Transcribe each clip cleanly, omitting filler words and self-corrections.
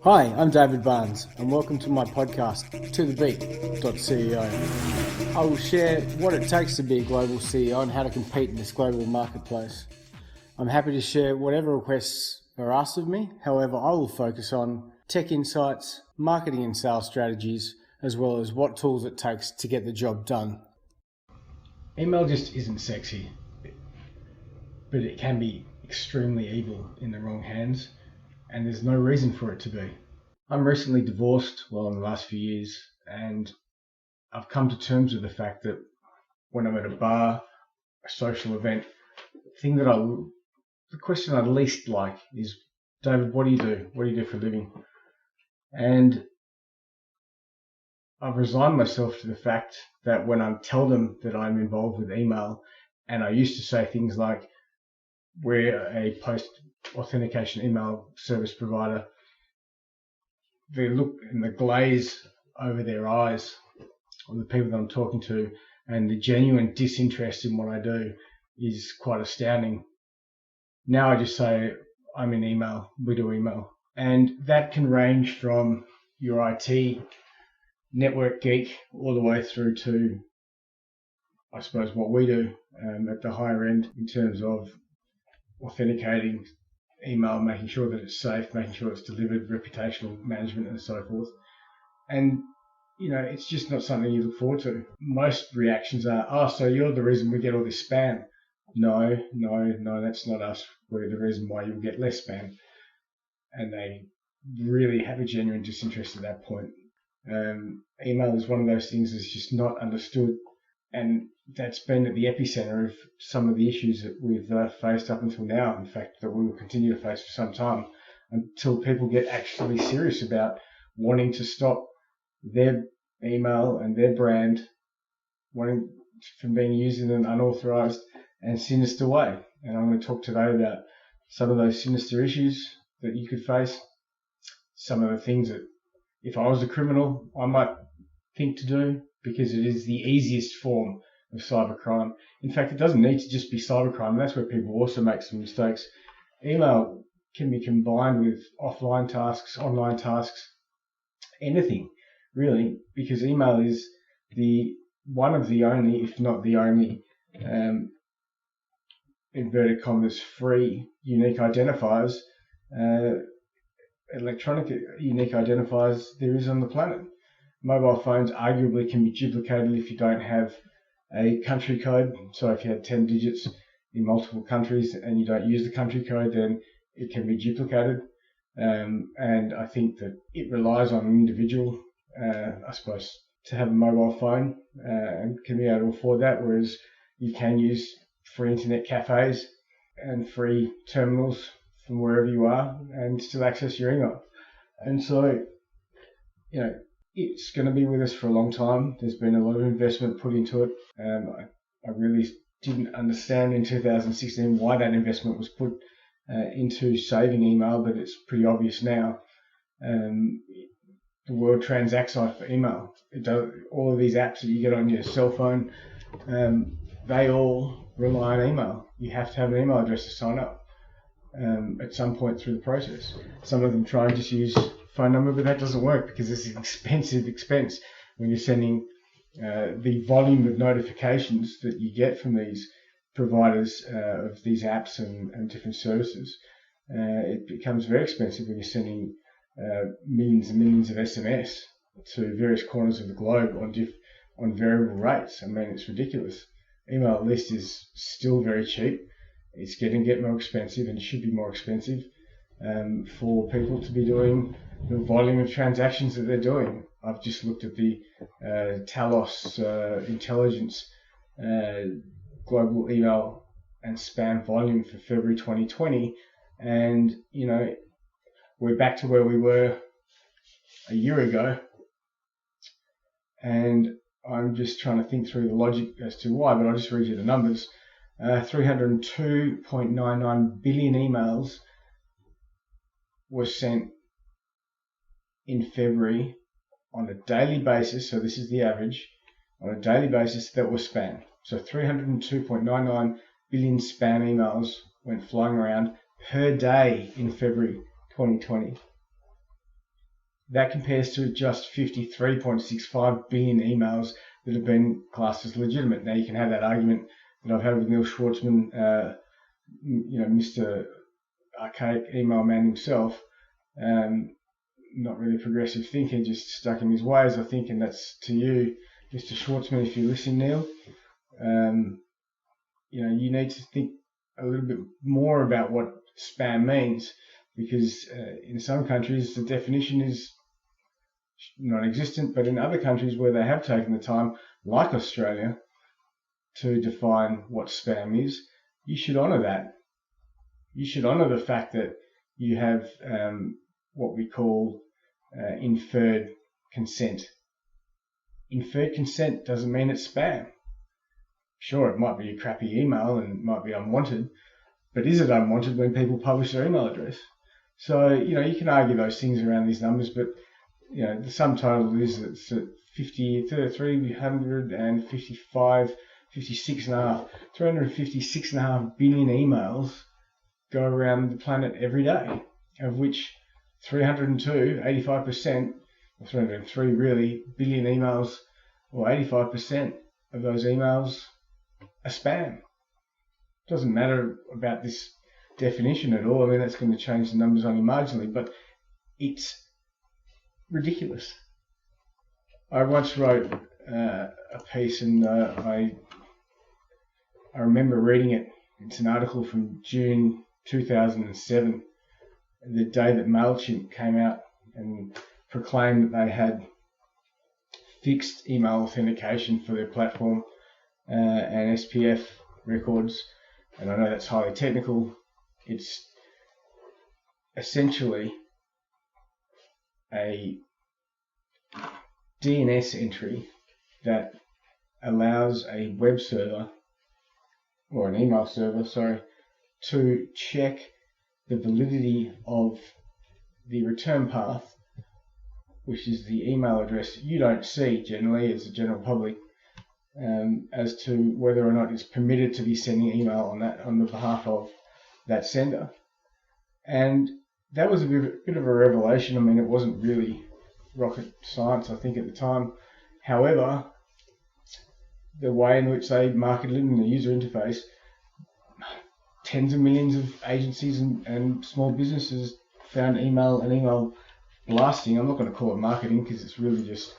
Hi, I'm David Barnes, and welcome to my podcast, tothebeat.ceo. I will share what it takes to be a global CEO and how to compete in this global marketplace. I'm happy to share whatever requests are asked of me. However, I will focus on tech insights, marketing and sales strategies, as well as what tools it takes to get the job done. Email just isn't sexy, but it can be extremely evil in the wrong hands, and there's no reason for it to be. I'm recently divorced, in the last few years, and I've come to terms with the fact that when I'm at a bar, a social event, the question I'd least like is, David, what do you do? What do you do for a living? And I've resigned myself to the fact that when I tell them that I'm involved with email, and I used to say things like, we're a post-authentication email service provider, the look and the glaze over their eyes of the people that I'm talking to and the genuine disinterest in what I do is quite astounding. Now I just say, I'm in email, we do email. And that can range from your IT network geek all the way through to, I suppose, what we do at the higher end in terms of authenticating email, making sure that it's safe, making sure it's delivered, reputational management and so forth. And, it's just not something you look forward to. Most reactions are, so you're the reason we get all this spam. No, that's not us. We're the reason why you'll get less spam. And they really have a genuine disinterest at that point. Email is one of those things that's just not understood, and that's been at the epicenter of some of the issues that we've faced up until now. In fact, that we will continue to face for some time until people get actually serious about wanting to stop their email and their brand from being used in an unauthorized and sinister way. And I'm going to talk today about some of those sinister issues that you could face, some of the things that if I was a criminal, I might think to do, because it is the easiest form of cybercrime. In fact, it doesn't need to just be cybercrime. That's where people also make some mistakes. Email can be combined with offline tasks, online tasks, anything really, because email is one of the only, if not the only, inverted commas, free unique identifiers, electronic unique identifiers there is on the planet. Mobile phones arguably can be duplicated if you don't have a country code. So if you had 10 digits in multiple countries and you don't use the country code, then it can be duplicated. And I think that it relies on an individual, I suppose, to have a mobile phone and can be able to afford that, whereas you can use free internet cafes and free terminals from wherever you are and still access your email. And so, it's going to be with us for a long time. There's been a lot of investment put into it. I really didn't understand in 2016 why that investment was put into saving email, but it's pretty obvious now. The world transacts off email. It does. All of these apps that you get on your cell phone, they all rely on email. You have to have an email address to sign up at some point through the process. Some of them try and just use phone number, but that doesn't work because it's an expensive expense when you're sending the volume of notifications that you get from these providers of these apps and different services. It becomes very expensive when you're sending millions and millions of SMS to various corners of the globe on variable rates. I mean, it's ridiculous. Email at least is still very cheap. It's getting more expensive, and it should be more expensive for people to be doing the volume of transactions that they're doing. I've just looked at the Talos intelligence global email and spam volume for February 2020, and we're back to where we were a year ago, and I'm just trying to think through the logic as to why, but I'll just read you the numbers. 302.99 billion emails were sent in February on a daily basis, so this is the average, on a daily basis that were spam. So 302.99 billion spam emails went flying around per day in February 2020. That compares to just 53.65 billion emails that have been classed as legitimate. Now, you can have that argument that I've had with Neil Schwartzman, Mr. Archaic email man himself, not really a progressive thinker, just stuck in his ways, I think, and that's to you, Mr. Schwartzman, if you listen, Neil. You need to think a little bit more about what spam means, because in some countries the definition is non-existent, but in other countries where they have taken the time, like Australia, to define what spam is, you should honour that. You should honour the fact that you have what we call inferred consent. Inferred consent doesn't mean it's spam. Sure, it might be a crappy email and it might be unwanted, but is it unwanted when people publish their email address? So, you can argue those things around these numbers, but, the sum total is that it's at 356.5 billion emails go around the planet every day, of which 302, 85%, or 303 really, billion emails, or 85% of those emails are spam. It doesn't matter about this definition at all. I mean, that's going to change the numbers only marginally, but it's ridiculous. I once wrote a piece, and I remember reading it. It's an article from June 2007, the day that MailChimp came out and proclaimed that they had fixed email authentication for their platform and SPF records. And I know that's highly technical. It's essentially a DNS entry that allows a web server, or an email server, to check the validity of the return path, which is the email address you don't see generally as the general public, as to whether or not it's permitted to be sending email on the behalf of that sender. And that was a bit of a revelation. I mean, it wasn't really rocket science, I think, at the time. However, the way in which they marketed it in the user interface, tens of millions of agencies and small businesses found email blasting. I'm not going to call it marketing, because it's really just,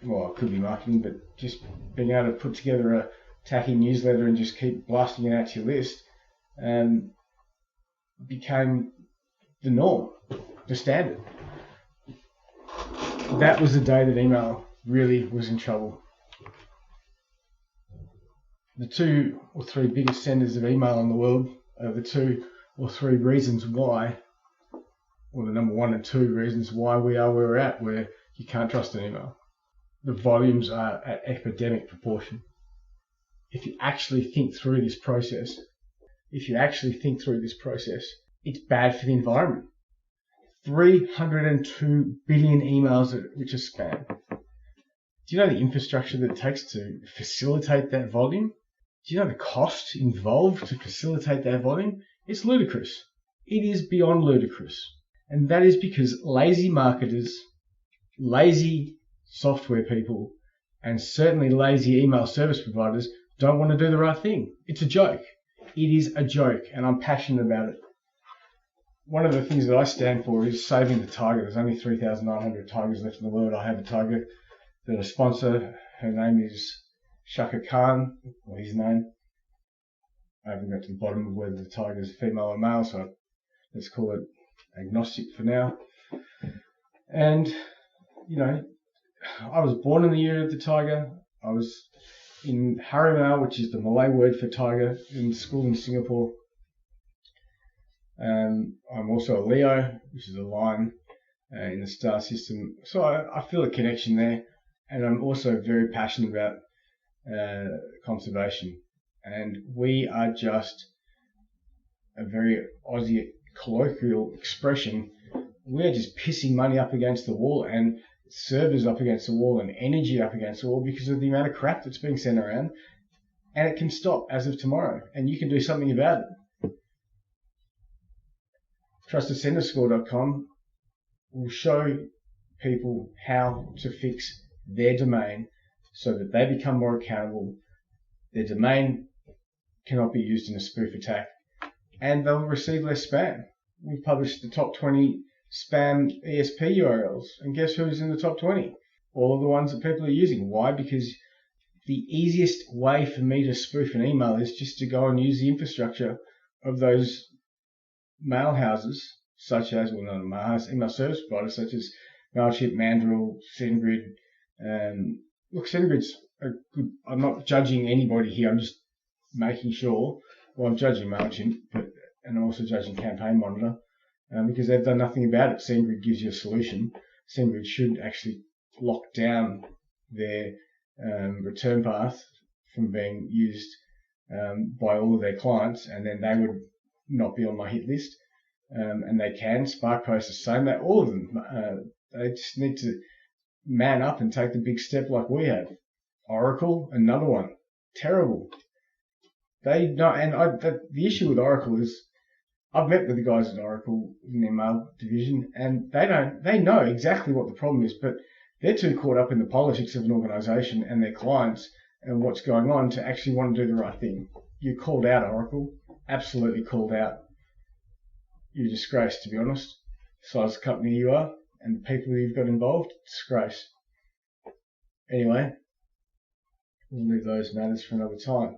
well, it could be marketing, but just being able to put together a tacky newsletter and just keep blasting it out to your list became the norm, the standard. That was the day that email really was in trouble. The 2 or 3 biggest senders of email in the world are the 2 or 3 reasons why, or the number 1 and 2 reasons why we are where we're at, where you can't trust an email. The volumes are at epidemic proportion. If you actually think through this process, it's bad for the environment. 302 billion emails which are spam. Do you know the infrastructure that it takes to facilitate that volume? Do you know the cost involved to facilitate that volume? It's ludicrous. It is beyond ludicrous. And that is because lazy marketers, lazy software people, and certainly lazy email service providers don't want to do the right thing. It's a joke. It is a joke, and I'm passionate about it. One of the things that I stand for is saving the tiger. There's only 3,900 tigers left in the world. I have a tiger that I sponsor. Her name is Shaka Khan, or his name. I haven't got to the bottom of whether the tiger is female or male, so let's call it agnostic for now. And, I was born in the year of the tiger. I was in Harimau, which is the Malay word for tiger, in school in Singapore. I'm also a Leo, which is a lion in the star system. So I feel a connection there. And I'm also very passionate about conservation. And we are just a very Aussie colloquial expression. We're just pissing money up against the wall, and servers up against the wall, and energy up against the wall because of the amount of crap that's being sent around. And it can stop as of tomorrow, and you can do something about it. TrustedSenderScore.com will show people how to fix their domain so that they become more accountable. Their domain cannot be used in a spoof attack, and they'll receive less spam. We've published the top 20 spam ESP URLs, and guess who's in the top 20? All of the ones that people are using. Why? Because the easiest way for me to spoof an email is just to go and use the infrastructure of those mail houses, such as, well, not a mail house, email service providers such as Mailchimp, Mandrill, SendGrid. Look, SendGrid's a good. I'm not judging anybody here. I'm just making sure. Well, I'm judging Mailchimp, and I'm also judging Campaign Monitor because they've done nothing about it. SendGrid gives you a solution. SendGrid should actually lock down their return path from being used by all of their clients, and then they would not be on my hit list. And they can. SparkPost the same. That all of them. They just need to man up and take the big step like we have. Oracle, another one. Terrible. The issue with Oracle is, I've met with the guys at Oracle in their mail division, and they know exactly what the problem is, but they're too caught up in the politics of an organisation and their clients and what's going on to actually want to do the right thing. You're called out, Oracle. Absolutely called out. You're a disgrace, to be honest. The size of the company you are and the people you've got involved, disgrace. Anyway, we'll leave those matters for another time.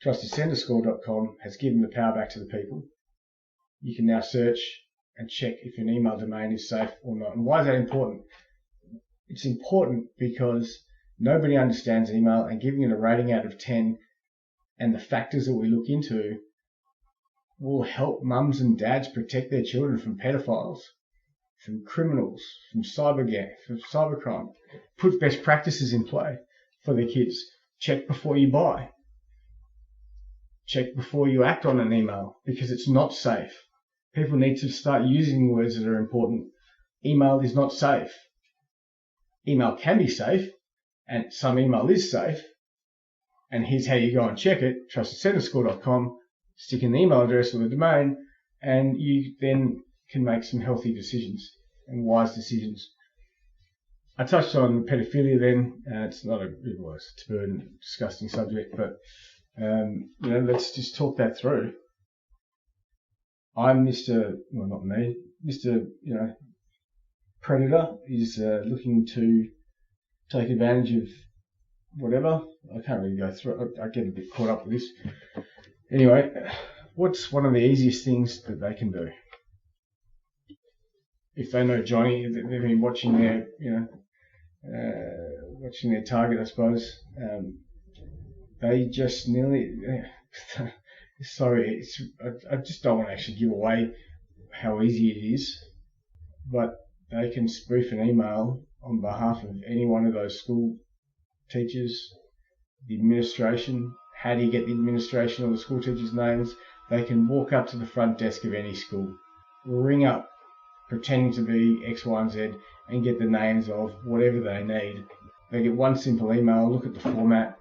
TrustedSenderscore.com has given the power back to the people. You can now search and check if an email domain is safe or not. And why is that important? It's important because nobody understands email, and giving it a rating out of 10 and the factors that we look into will help mums and dads protect their children from pedophiles, from criminals, from cybercrime. Put best practices in play for their kids. Check before you buy. Check before you act on an email, because it's not safe. People need to start using words that are important. Email is not safe. Email can be safe, and some email is safe. And here's how you go and check it. TrustedSenderscore.com. Stick in the email address or the domain, and you then can make some healthy decisions and wise decisions. I touched on pedophilia then. It's not a taboo and disgusting subject, but let's just talk that through. I'm Mr. Predator is looking to take advantage of whatever. I can't really go through it. I get a bit caught up with this. Anyway, what's one of the easiest things that they can do? If they know Johnny, they've been watching their target, I suppose. They just nearly. Sorry, I just don't want to actually give away how easy it is, but they can spoof an email on behalf of any one of those school teachers, the administration. How do you get the administration or the school teachers' names? They can walk up to the front desk of any school, ring up, pretending to be X, Y, and Z, and get the names of whatever they need. They get one simple email, look at the format.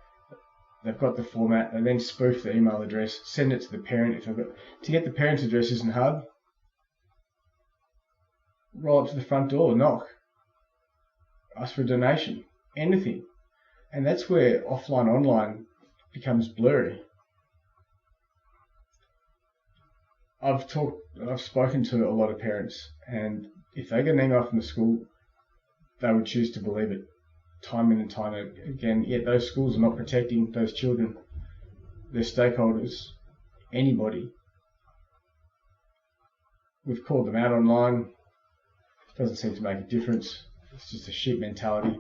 They've got the format. They then spoof the email address, send it to the parent. To get the parent's address isn't hard. Roll up to the front door, knock, ask for a donation, anything. And that's where offline, online becomes blurry. I've spoken to a lot of parents, and if they get an email from the school, they would choose to believe it time in and time again. Yet those schools are not protecting those children, their stakeholders, anybody. We've called them out online. Doesn't seem to make a difference. It's just a sheep mentality.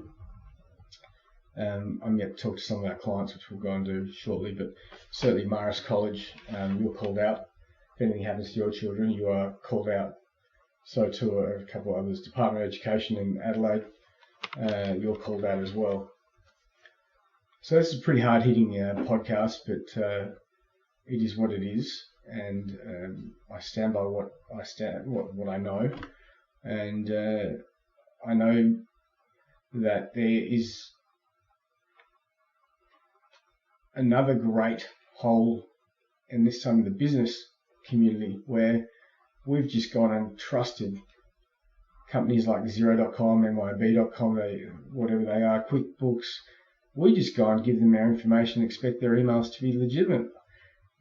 I'm yet to talk to some of our clients, which we'll go and do shortly, but certainly Marist College, you're called out. If anything happens to your children, you are called out. So too are a couple of others. Department of Education in Adelaide, you're called out as well. So this is a pretty hard-hitting podcast, but it is what it is, and I stand by what I know, and I know that there is another great hole, and this time in the business community, where we've just gone and trusted companies like Xero.com, MYOB.com, whatever they are, QuickBooks. We just go and give them our information and expect their emails to be legitimate.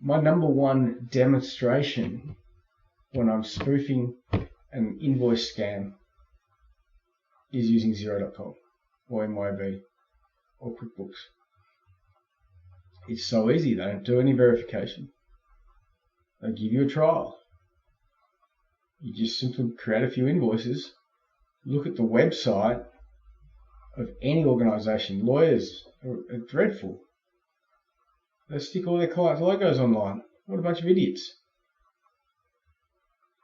My number one demonstration when I'm spoofing an invoice scam is using Xero.com or MYOB or QuickBooks. It's so easy. They don't do any verification. They give you a trial. You just simply create a few invoices, look at the website of any organisation. Lawyers are dreadful. They stick all their clients' logos online. What a bunch of idiots.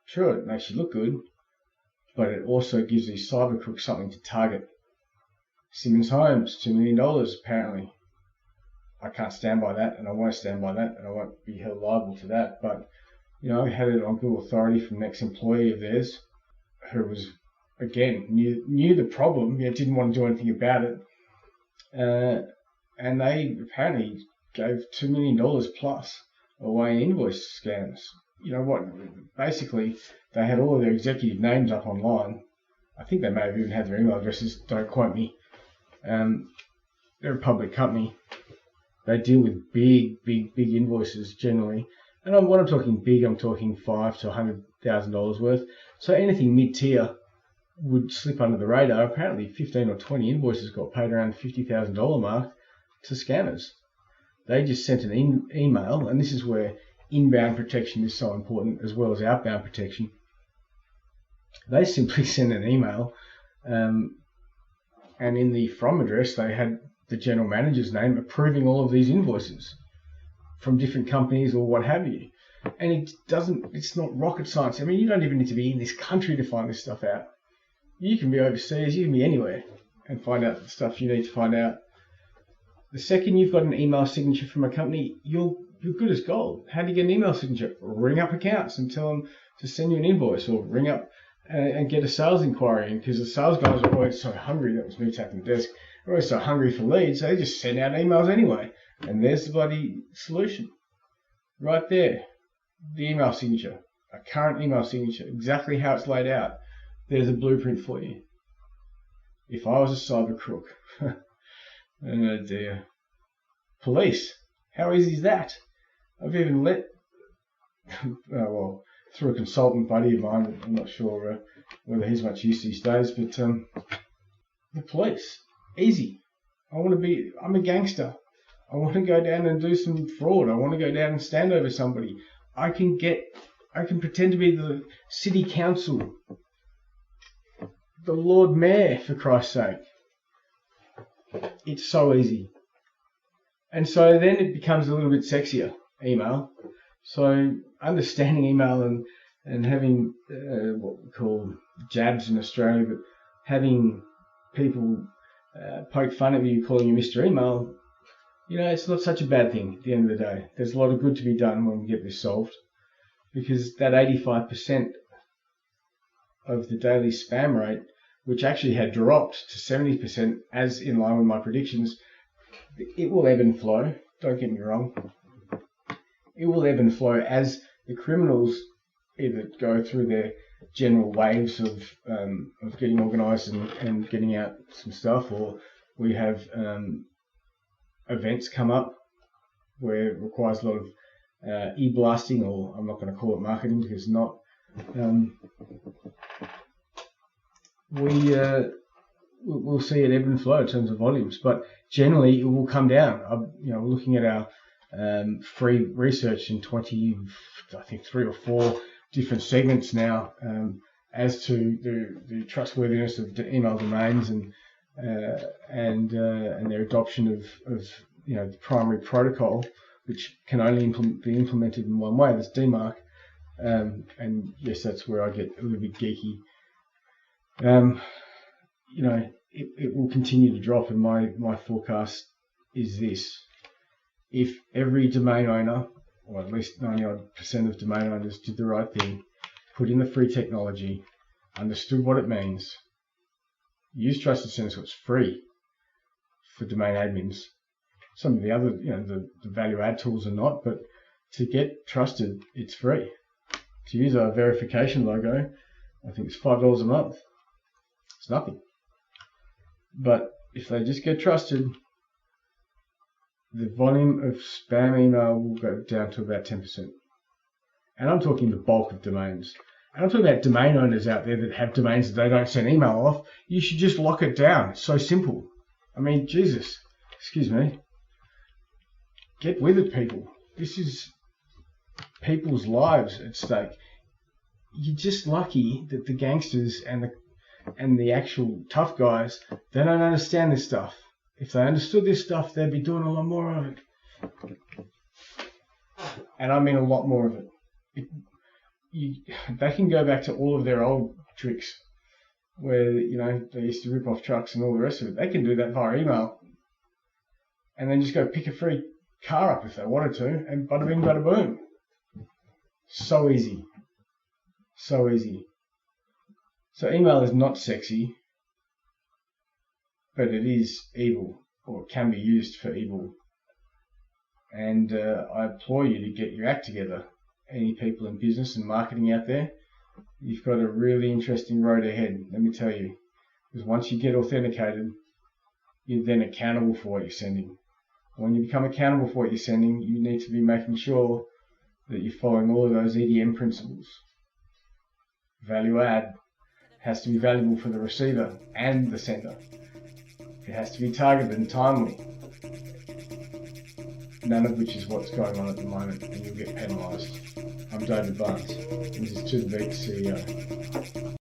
Sure, it makes you look good, but it also gives these cyber crooks something to target. Simmons Homes, $2 million apparently. I can't stand by that, and I won't stand by that, and I won't be held liable to that. But, I had it on good authority from an ex-employee of theirs who was, again, knew the problem, didn't want to do anything about it. And they apparently gave $2 million plus away in invoice scams. You know what? Basically, they had all of their executive names up online. I think they may have even had their email addresses. Don't quote me. They're a public company. They deal with big invoices generally. And when I'm talking big, I'm talking $5,000 to $100,000 worth. So anything mid-tier would slip under the radar. Apparently 15 or 20 invoices got paid around the $50,000 mark to scammers. They just sent an email, and this is where inbound protection is so important as well as outbound protection. They simply sent an email, and in the from address they had the general manager's name approving all of these invoices from different companies or what have you. And it's not rocket science. I mean, you don't even need to be in this country to find this stuff out. You can be overseas, you can be anywhere and find out the stuff you need to find out. The second you've got an email signature from a company, you're good as gold. How do you get an email signature? Ring up accounts and tell them to send you an invoice, or ring up and get a sales inquiry in, because the sales guys are always so hungry. That was me tapping the desk. They're always so hungry for leads, they just send out emails anyway. And there's the bloody solution. Right there. The email signature. A current email signature. Exactly how it's laid out. There's a blueprint for you. If I was a cyber crook. Oh dear. Police. How easy is that? I've even through a consultant buddy of mine, I'm not sure whether he's much use these days, but the police. Easy. I'm a gangster. I want to go down and do some fraud. I want to go down and stand over somebody. I can pretend to be the city council, the Lord Mayor, for Christ's sake. It's so easy. And so then it becomes a little bit sexier, email. So understanding email and having what we call jabs in Australia, but having people poke fun at you, calling you Mr. Email, it's not such a bad thing at the end of the day. There's a lot of good to be done when we get this solved, because that 85% of the daily spam rate, which actually had dropped to 70% as in line with my predictions, it will ebb and flow. Don't get me wrong. It will ebb and flow as the criminals either go through their general waves of getting organised and getting out some stuff, or we have events come up where it requires a lot of e-blasting, or I'm not going to call it marketing because it's not. We'll see it ebb and flow in terms of volumes, but generally it will come down. We're looking at our free research in 23 or 4 different segments now as to the trustworthiness of the email domains and their adoption of the primary protocol, which can only be implemented in one way. That's DMARC, and yes, that's where I get a little bit geeky. It will continue to drop, and my forecast is this: if every domain owner, or at least 90% of domain owners, did the right thing, put in the free technology, understood what it means, use Trusted Center, so it's free for domain admins. Some of the other, the value add tools are not, but to get trusted, it's free. to use our verification logo, I think it's $5 a month. It's nothing. But if they just get trusted, the volume of spam email will go down to about 10%. And I'm talking the bulk of domains. And I'm talking about domain owners out there that have domains that they don't send email off. You should just lock it down. It's so simple. I mean, Jesus, excuse me. Get with it, people. This is people's lives at stake. You're just lucky that the gangsters and the actual tough guys, they don't understand this stuff. If they understood this stuff, they'd be doing a lot more of it. And I mean a lot more of it. They can go back to all of their old tricks where, they used to rip off trucks and all the rest of it. They can do that via email. And then just go pick a free car up if they wanted to, and bada bing, bada boom. So easy. So easy. So email is not sexy, but it is evil, or it can be used for evil. And I implore you to get your act together. Any people in business and marketing out there, you've got a really interesting road ahead, let me tell you. Because once you get authenticated, you're then accountable for what you're sending. When you become accountable for what you're sending, you need to be making sure that you're following all of those EDM principles. Value add has to be valuable for the receiver and the sender. It has to be targeted and timely. None of which is what's going on at the moment, and you'll get penalised. I'm David Barnes, and this is To The Beat CEO.